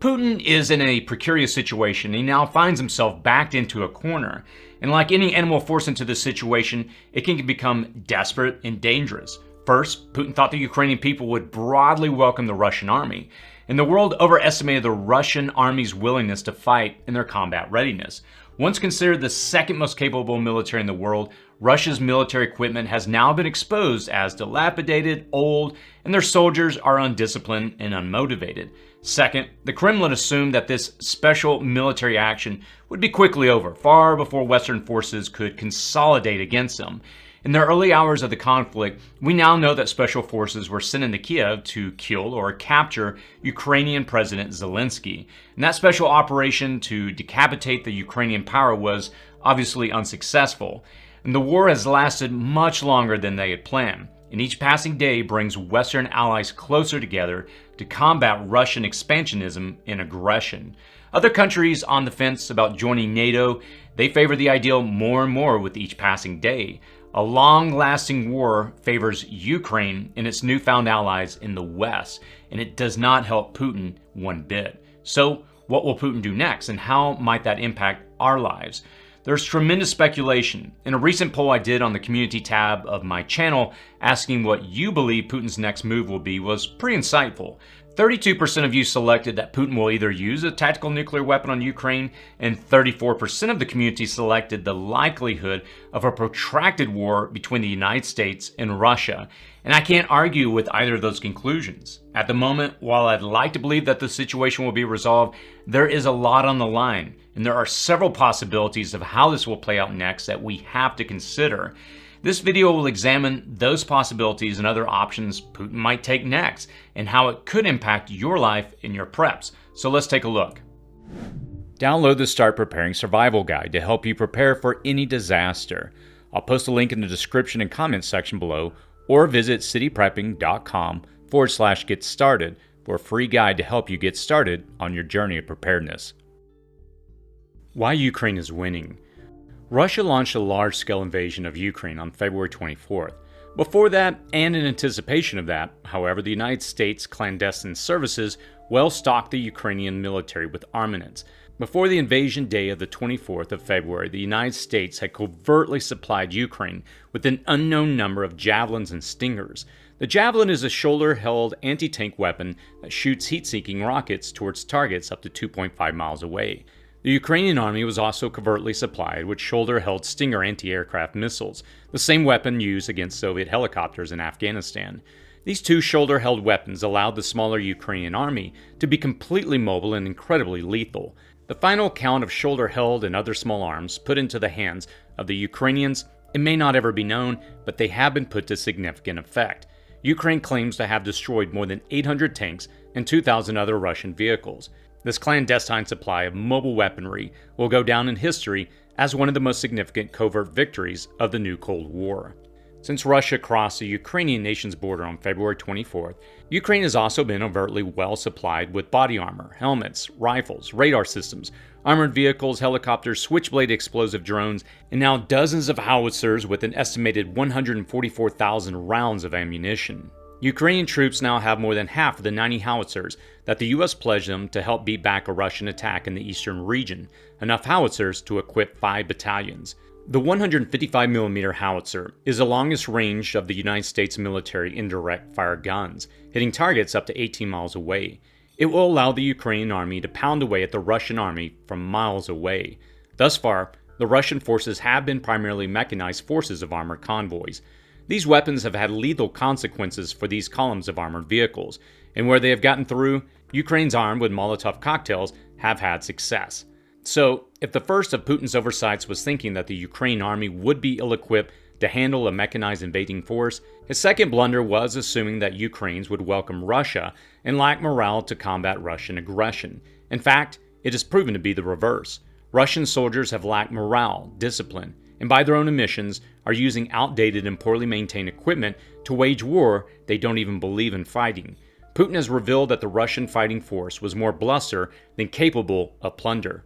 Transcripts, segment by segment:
Putin is in a precarious situation. He now finds himself backed into a corner. And like any animal forced into this situation, it can become desperate and dangerous. First, Putin thought the Ukrainian people would broadly welcome the Russian army, and the world overestimated the Russian army's willingness to fight and their combat readiness. Once considered the second most capable military in the world, Russia's military equipment has now been exposed as dilapidated, old, and their soldiers are undisciplined and unmotivated. Second, the Kremlin assumed that this special military action would be quickly over, far before Western forces could consolidate against them. In the early hours of the conflict, we now know that special forces were sent into Kiev to kill or capture Ukrainian President Zelensky. And that special operation to decapitate the Ukrainian power was obviously unsuccessful. And the war has lasted much longer than they had planned. And each passing day brings Western allies closer together to combat Russian expansionism and aggression. Other countries on the fence about joining NATO, they favor the ideal more and more with each passing day. A long-lasting war favors Ukraine and its newfound allies in the West, and it does not help Putin one bit. So, what will Putin do next, and how might that impact our lives? There's tremendous speculation. In a recent poll I did on the community tab of my channel, asking what you believe Putin's next move will be was pretty insightful. 32% of you selected that Putin will either use a tactical nuclear weapon on Ukraine, and 34% of the community selected the likelihood of a protracted war between the United States and Russia. And I can't argue with either of those conclusions. At the moment, while I'd like to believe that the situation will be resolved, there is a lot on the line, and there are several possibilities of how this will play out next that we have to consider. This video will examine those possibilities and other options Putin might take next, and how it could impact your life and your preps. So let's take a look. Download the Start Preparing Survival Guide to help you prepare for any disaster. I'll post a link in the description and comments section below, or visit cityprepping.com/get started for a free guide to help you get started on your journey of preparedness. Why Ukraine is winning. Russia launched a large-scale invasion of Ukraine on February 24th. Before that, and in anticipation of that, however, the United States clandestine services well-stocked the Ukrainian military with armaments. Before the invasion day of the 24th of February, the United States had covertly supplied Ukraine with an unknown number of javelins and stingers. The javelin is a shoulder-held anti-tank weapon that shoots heat-seeking rockets towards targets up to 2.5 miles away. The Ukrainian army was also covertly supplied with shoulder-held Stinger anti-aircraft missiles, the same weapon used against Soviet helicopters in Afghanistan. These two shoulder-held weapons allowed the smaller Ukrainian army to be completely mobile and incredibly lethal. The final count of shoulder-held and other small arms put into the hands of the Ukrainians, it may not ever be known, but they have been put to significant effect. Ukraine claims to have destroyed more than 800 tanks and 2,000 other Russian vehicles. This clandestine supply of mobile weaponry will go down in history as one of the most significant covert victories of the new Cold War. Since Russia crossed the Ukrainian nation's border on February 24th, Ukraine has also been overtly well supplied with body armor, helmets, rifles, radar systems, armored vehicles, helicopters, switchblade explosive drones, and now dozens of howitzers with an estimated 144,000 rounds of ammunition. Ukrainian troops now have more than half of the 90 howitzers that the U.S. pledged them to help beat back a Russian attack in the eastern region, enough howitzers to equip 5 battalions. The 155mm howitzer is the longest range of the United States military indirect fire guns, hitting targets up to 18 miles away. It will allow the Ukrainian army to pound away at the Russian army from miles away. Thus far, the Russian forces have been primarily mechanized forces of armored convoys. These weapons have had lethal consequences for these columns of armored vehicles, and where they have gotten through, Ukraine's armed with Molotov cocktails have had success. So, if the first of Putin's oversights was thinking that the Ukraine army would be ill-equipped to handle a mechanized invading force, his second blunder was assuming that Ukrainians would welcome Russia and lack morale to combat Russian aggression. In fact, it has proven to be the reverse. Russian soldiers have lacked morale, discipline, and by their own admissions, are using outdated and poorly maintained equipment to wage war they don't even believe in fighting. Putin has revealed that the Russian fighting force was more bluster than capable of plunder.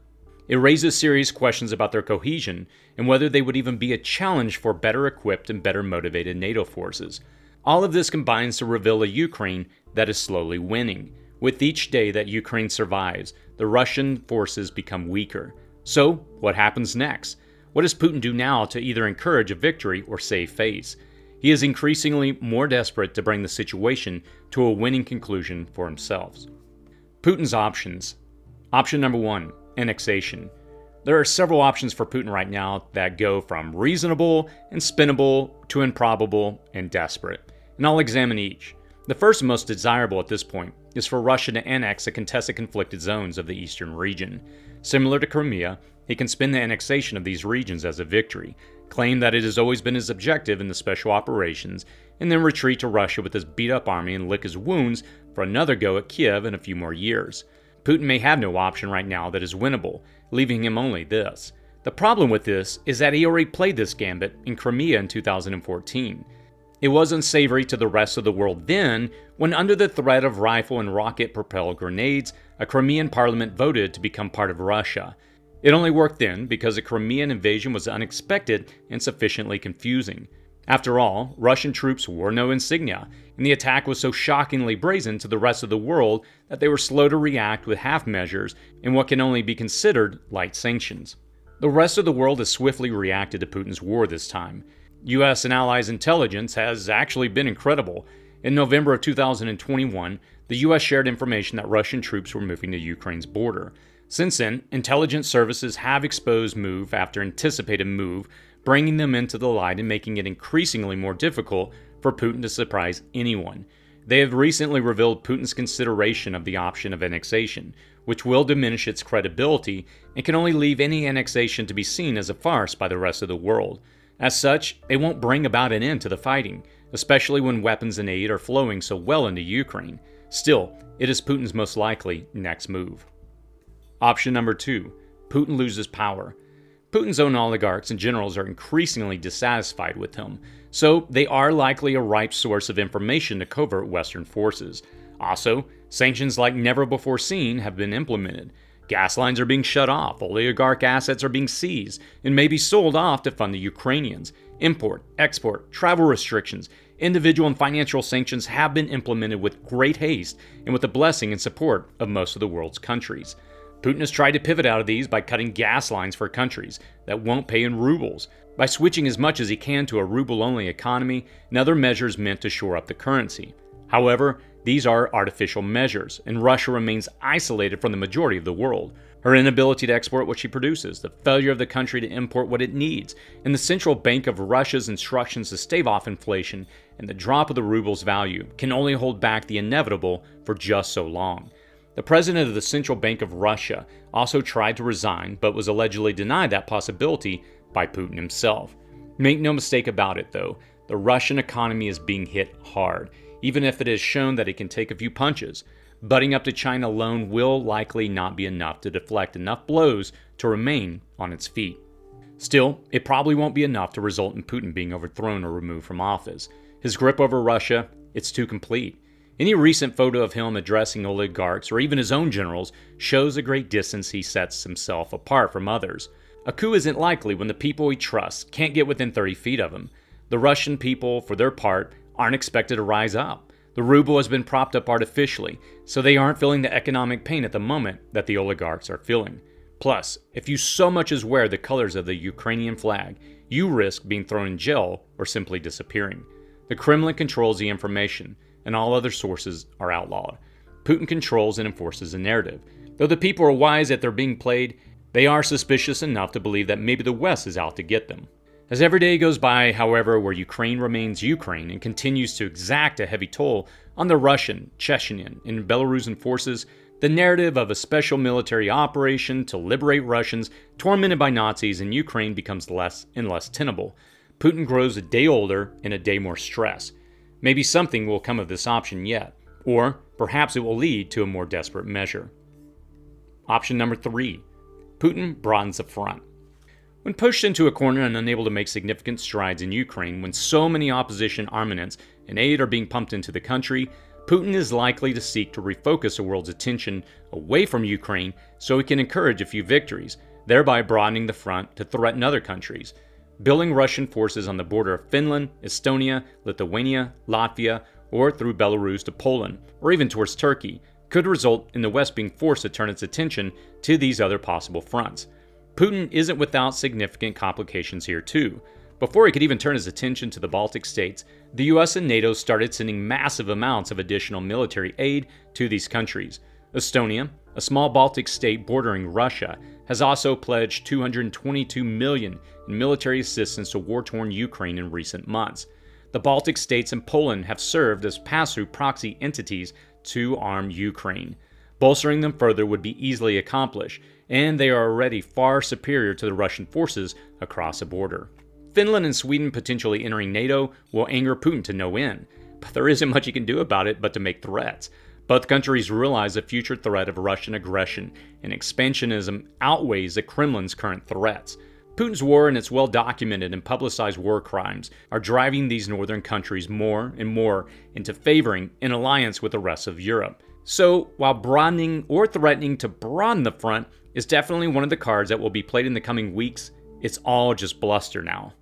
It raises serious questions about their cohesion and whether they would even be a challenge for better equipped and better motivated NATO forces. All of this combines to reveal a Ukraine that is slowly winning. With each day that Ukraine survives, the Russian forces become weaker. So, what happens next? What does Putin do now to either encourage a victory or save face? He is increasingly more desperate to bring the situation to a winning conclusion for himself. Putin's options. Option number 1, annexation. There are several options for Putin right now that go from reasonable and spinnable to improbable and desperate, and I'll examine each. The first and most desirable at this point is for Russia to annex the contested conflicted zones of the eastern region. Similar to Crimea, he can spin the annexation of these regions as a victory, claim that it has always been his objective in the special operations, and then retreat to Russia with his beat-up army and lick his wounds for another go at Kiev in a few more years. Putin may have no option right now that is winnable, leaving him only this. The problem with this is that he already played this gambit in Crimea in 2014. It was unsavory to the rest of the world then, when under the threat of rifle and rocket-propelled grenades, a Crimean parliament voted to become part of Russia. It only worked then because the Crimean invasion was unexpected and sufficiently confusing. After all, Russian troops wore no insignia, and the attack was so shockingly brazen to the rest of the world that they were slow to react with half measures and what can only be considered light sanctions. The rest of the world has swiftly reacted to Putin's war this time. U.S. and allies' intelligence has actually been incredible. In November of 2021, the U.S. shared information that Russian troops were moving to Ukraine's border. Since then, intelligence services have exposed move after anticipated move, bringing them into the light and making it increasingly more difficult for Putin to surprise anyone. They have recently revealed Putin's consideration of the option of annexation, which will diminish its credibility and can only leave any annexation to be seen as a farce by the rest of the world. As such, it won't bring about an end to the fighting, especially when weapons and aid are flowing so well into Ukraine. Still, it is Putin's most likely next move. Option number 2, Putin loses power. Putin's own oligarchs and generals are increasingly dissatisfied with him, so they are likely a ripe source of information to covert Western forces. Also, sanctions like never before seen have been implemented. Gas lines are being shut off, oligarch assets are being seized, and may be sold off to fund the Ukrainians. Import, export, travel restrictions, individual and financial sanctions have been implemented with great haste and with the blessing and support of most of the world's countries. Putin has tried to pivot out of these by cutting gas lines for countries that won't pay in rubles, by switching as much as he can to a ruble-only economy and other measures meant to shore up the currency. However, these are artificial measures, and Russia remains isolated from the majority of the world. Her inability to export what she produces, the failure of the country to import what it needs, and the central bank of Russia's instructions to stave off inflation and the drop of the ruble's value can only hold back the inevitable for just so long. The president of the Central Bank of Russia also tried to resign, but was allegedly denied that possibility by Putin himself. Make no mistake about it, though, the Russian economy is being hit hard, even if it has shown that it can take a few punches. Butting up to China alone will likely not be enough to deflect enough blows to remain on its feet. Still, it probably won't be enough to result in Putin being overthrown or removed from office. His grip over Russia, it's too complete. Any recent photo of him addressing oligarchs or even his own generals shows a great distance he sets himself apart from others. A coup isn't likely when the people he trusts can't get within 30 feet of him. The Russian people, for their part, aren't expected to rise up. The ruble has been propped up artificially, so they aren't feeling the economic pain at the moment that the oligarchs are feeling. Plus, if you so much as wear the colors of the Ukrainian flag, you risk being thrown in jail or simply disappearing. The Kremlin controls the information, and all other sources are outlawed. Putin controls and enforces a narrative. Though the people are wise that they're being played, they are suspicious enough to believe that maybe the West is out to get them. As every day goes by, however, where Ukraine remains Ukraine and continues to exact a heavy toll on the Russian, Chechenian, and Belarusian forces, the narrative of a special military operation to liberate Russians tormented by Nazis in Ukraine becomes less and less tenable. Putin grows a day older and a day more stressed. Maybe something will come of this option yet, or perhaps it will lead to a more desperate measure. Option number 3. Putin broadens the front. When pushed into a corner and unable to make significant strides in Ukraine when so many opposition armaments and aid are being pumped into the country, Putin is likely to seek to refocus the world's attention away from Ukraine so he can encourage a few victories, thereby broadening the front to threaten other countries. Building Russian forces on the border of Finland, Estonia, Lithuania, Latvia, or through Belarus to Poland, or even towards Turkey, could result in the West being forced to turn its attention to these other possible fronts. Putin isn't without significant complications here too. Before he could even turn his attention to the Baltic states, the US and NATO started sending massive amounts of additional military aid to these countries. Estonia, a small Baltic state bordering Russia, has also pledged $222 million in military assistance to war-torn Ukraine in recent months. The Baltic states and Poland have served as pass-through proxy entities to arm Ukraine. Bolstering them further would be easily accomplished, and they are already far superior to the Russian forces across the border. Finland and Sweden potentially entering NATO will anger Putin to no end, but there isn't much he can do about it but to make threats. Both countries realize the future threat of Russian aggression and expansionism outweighs the Kremlin's current threats. Putin's war and its well-documented and publicized war crimes are driving these northern countries more and more into favoring an alliance with the rest of Europe. So, while broadening or threatening to broaden the front is definitely one of the cards that will be played in the coming weeks, it's all just bluster now.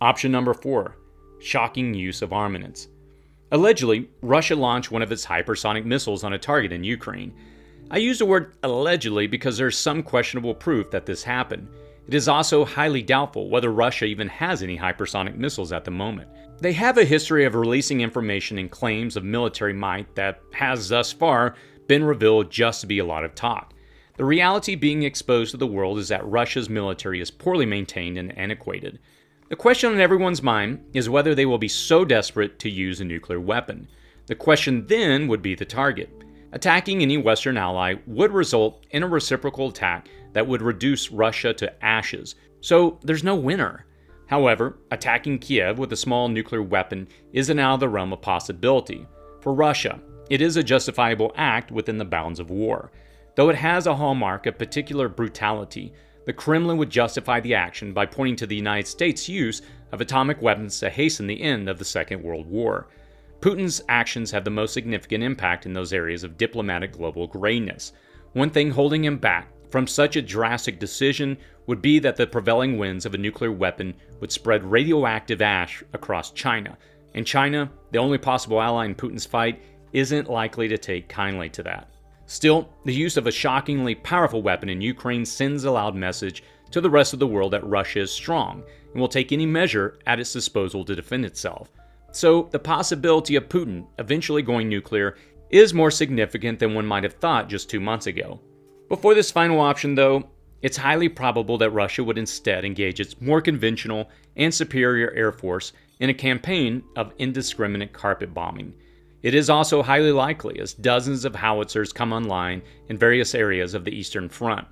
Option number 4. Shocking use of armaments. Allegedly, Russia launched one of its hypersonic missiles on a target in Ukraine. I use the word allegedly because there's some questionable proof that this happened. It is also highly doubtful whether Russia even has any hypersonic missiles at the moment. They have a history of releasing information and claims of military might that has thus far been revealed just to be a lot of talk. The reality being exposed to the world is that Russia's military is poorly maintained and antiquated. The question on everyone's mind is whether they will be so desperate to use a nuclear weapon. The question then would be the target. Attacking any Western ally would result in a reciprocal attack that would reduce Russia to ashes, so there's no winner. However, attacking Kiev with a small nuclear weapon isn't out of the realm of possibility. For Russia, it is a justifiable act within the bounds of war. Though it has a hallmark of particular brutality, the Kremlin would justify the action by pointing to the United States' use of atomic weapons to hasten the end of the Second World War. Putin's actions have the most significant impact in those areas of diplomatic global grayness. One thing holding him back from such a drastic decision would be that the prevailing winds of a nuclear weapon would spread radioactive ash across China, and China, the only possible ally in Putin's fight, isn't likely to take kindly to that. Still, the use of a shockingly powerful weapon in Ukraine sends a loud message to the rest of the world that Russia is strong and will take any measure at its disposal to defend itself. So, the possibility of Putin eventually going nuclear is more significant than one might have thought just 2 months ago. Before this final option, though, it's highly probable that Russia would instead engage its more conventional and superior air force in a campaign of indiscriminate carpet bombing. It is also highly likely as dozens of howitzers come online in various areas of the Eastern Front.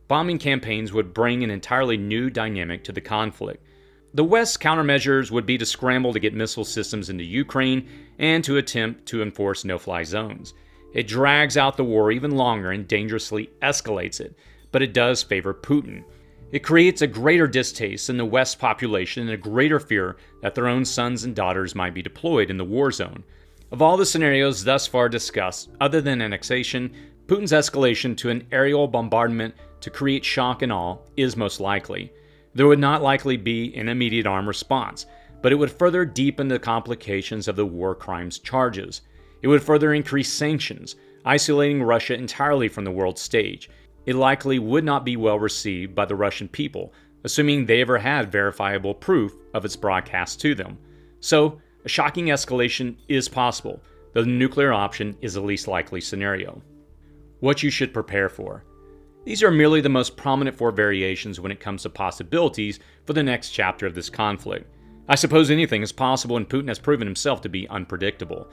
Bombing campaigns would bring an entirely new dynamic to the conflict. The West's countermeasures would be to scramble to get missile systems into Ukraine and to attempt to enforce no-fly zones. It drags out the war even longer and dangerously escalates it, but it does favor Putin. It creates a greater distaste in the West's population and a greater fear that their own sons and daughters might be deployed in the war zone. Of all the scenarios thus far discussed, other than annexation, Putin's escalation to an aerial bombardment to create shock and awe is most likely. There would not likely be an immediate armed response, but it would further deepen the complications of the war crimes charges. It would further increase sanctions, isolating Russia entirely from the world stage. It likely would not be well received by the Russian people, assuming they ever had verifiable proof of its broadcast to them. So, a shocking escalation is possible, though the nuclear option is the least likely scenario. What you should prepare for. These are merely the most prominent 4 variations when it comes to possibilities for the next chapter of this conflict. I suppose anything is possible, and Putin has proven himself to be unpredictable.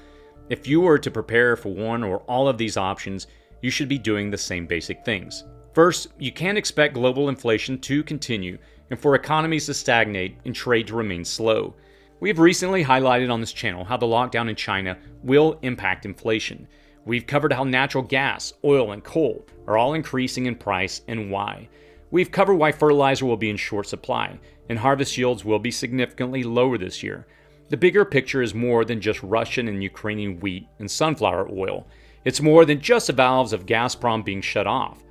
If you were to prepare for one or all of these options, you should be doing the same basic things. First, you can expect global inflation to continue and for economies to stagnate and trade to remain slow. We have recently highlighted on this channel how the lockdown in China will impact inflation. We've covered how natural gas, oil, and coal are all increasing in price and why. We've covered why fertilizer will be in short supply and harvest yields will be significantly lower this year. The bigger picture is more than just Russian and Ukrainian wheat and sunflower oil. It's more than just the valves of Gazprom being shut off.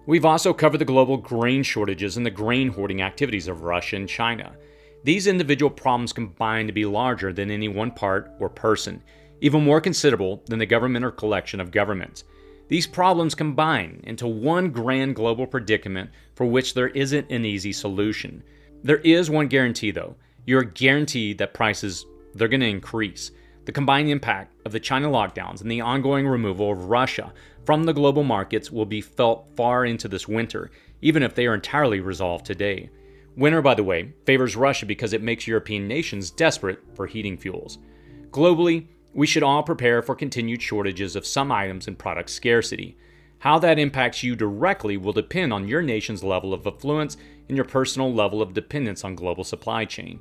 We've also covered the global grain shortages and the grain hoarding activities of Russia and China. These individual problems combine to be larger than any one part or person, even more considerable than the government or collection of governments. These problems combine into one grand global predicament for which there isn't an easy solution. There is one guarantee though. You're guaranteed that prices, they're going to increase. The combined impact of the China lockdowns and the ongoing removal of Russia from the global markets will be felt far into this winter, even if they are entirely resolved today. Winter, by the way, favors Russia because it makes European nations desperate for heating fuels. Globally, we should all prepare for continued shortages of some items and product scarcity. How that impacts you directly will depend on your nation's level of affluence and your personal level of dependence on global supply chain.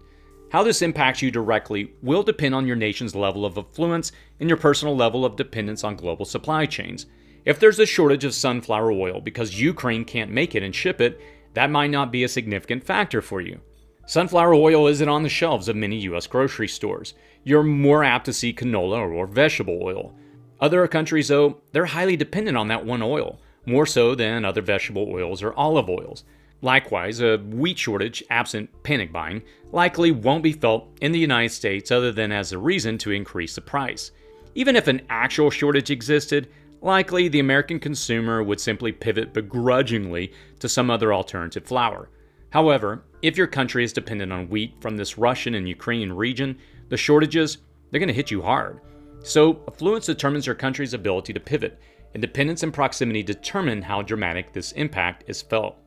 How this impacts you directly will depend on your nation's level of affluence and your personal level of dependence on global supply chains. If there's a shortage of sunflower oil because Ukraine can't make it and ship it, that might not be a significant factor for you. Sunflower oil isn't on the shelves of many US grocery stores. You're more apt to see canola or vegetable oil. Other countries, though, they're highly dependent on that one oil, more so than other vegetable oils or olive oils. Likewise, a wheat shortage, absent panic buying, likely won't be felt in the United States other than as a reason to increase the price. Even if an actual shortage existed, likely the American consumer would simply pivot begrudgingly to some other alternative flour. However, if your country is dependent on wheat from this Russian and Ukrainian region, the shortages, they're going to hit you hard. So, affluence determines your country's ability to pivot, and dependence and proximity determine how dramatic this impact is felt.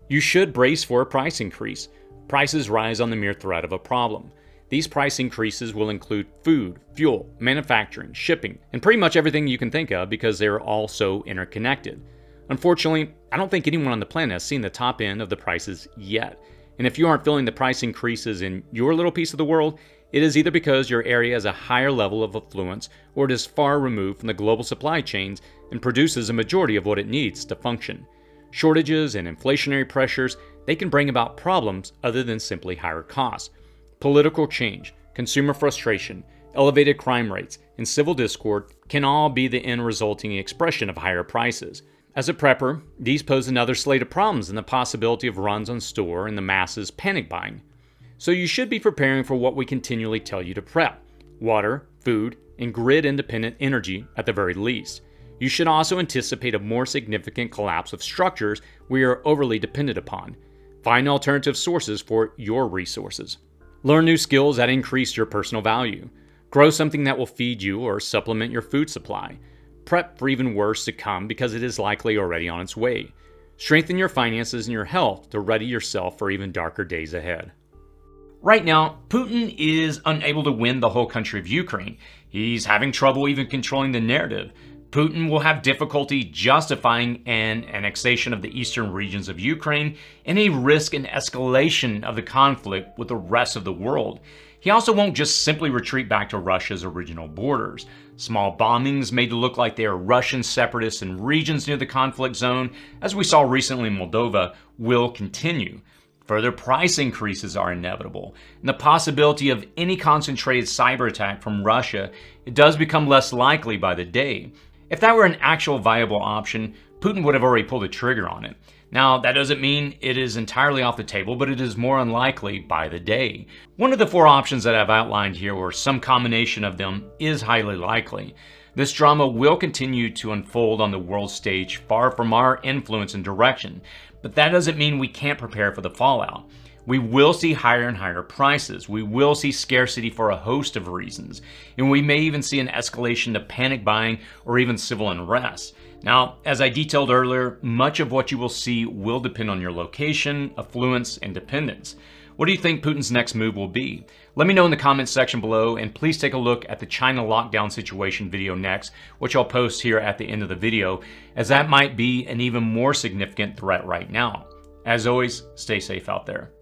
You should brace for a price increase. Prices rise on the mere threat of a problem. These price increases will include food, fuel, manufacturing, shipping, and pretty much everything you can think of because they're all so interconnected. Unfortunately, I don't think anyone on the planet has seen the top end of the prices yet. And if you aren't feeling the price increases in your little piece of the world, it is either because your area has a higher level of affluence or it is far removed from the global supply chains and produces a majority of what it needs to function. Shortages and inflationary pressures, they can bring about problems other than simply higher costs. Political change, consumer frustration, elevated crime rates, and civil discord can all be the end resulting expression of higher prices. As a prepper, these pose another slate of problems and the possibility of runs on store and the masses panic buying. So you should be preparing for what we continually tell you to prep: water, food, and grid-independent energy at the very least. You should also anticipate a more significant collapse of structures we are overly dependent upon. Find alternative sources for your resources. Learn new skills that increase your personal value. Grow something that will feed you or supplement your food supply. Prep for even worse to come because it is likely already on its way. Strengthen your finances and your health to ready yourself for even darker days ahead. Right now, Putin is unable to win the whole country of Ukraine. He's having trouble even controlling the narrative. Putin will have difficulty justifying an annexation of the eastern regions of Ukraine and a risk an escalation of the conflict with the rest of the world. He also won't just simply retreat back to Russia's original borders. Small bombings made to look like they are Russian separatists in regions near the conflict zone, as we saw recently in Moldova, will continue. Further price increases are inevitable, and the possibility of any concentrated cyber attack from Russia, it does become less likely by the day. If that were an actual viable option, Putin would have already pulled the trigger on it. Now, that doesn't mean it is entirely off the table, but it is more unlikely by the day. One of the four options that I've outlined here, or some combination of them, is highly likely. This drama will continue to unfold on the world stage far from our influence and direction, but that doesn't mean we can't prepare for the fallout. We will see higher and higher prices. We will see scarcity for a host of reasons. And we may even see an escalation to panic buying or even civil unrest. Now, as I detailed earlier, much of what you will see will depend on your location, affluence, and dependence. What do you think Putin's next move will be? Let me know in the comments section below, and please take a look at the China lockdown situation video next, which I'll post here at the end of the video, as that might be an even more significant threat right now. As always, stay safe out there.